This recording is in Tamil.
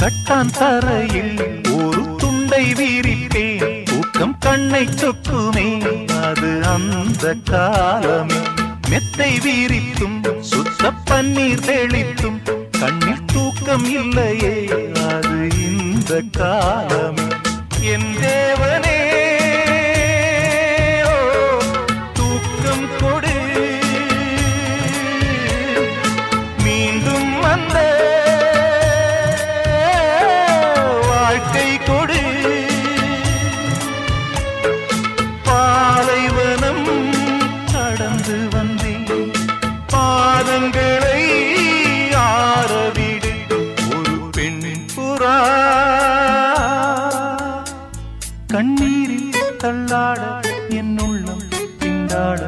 கட்டான் தரையில் ஒரு துண்டை வீரிப்பேன், தூக்கம் கண்ணை சொக்குமே அது அந்த காலமே. மெத்தை வீரித்தும் சுத்த பன்னீர் தெளித்தும் கண்ணில் தூக்கம் இல்லையே அது இந்த காலமே. என் தேவனே தூக்கம் கொடு, மீண்டும் வந்த வாழ்க்கை கொடு. பாலைவனம் கடந்து வந்தேன், பாதங்களை ஆரவிடு. ஒரு பெண் புறா கண்ணீரில் தள்ளாட என் உள்ளம் திண்டாட.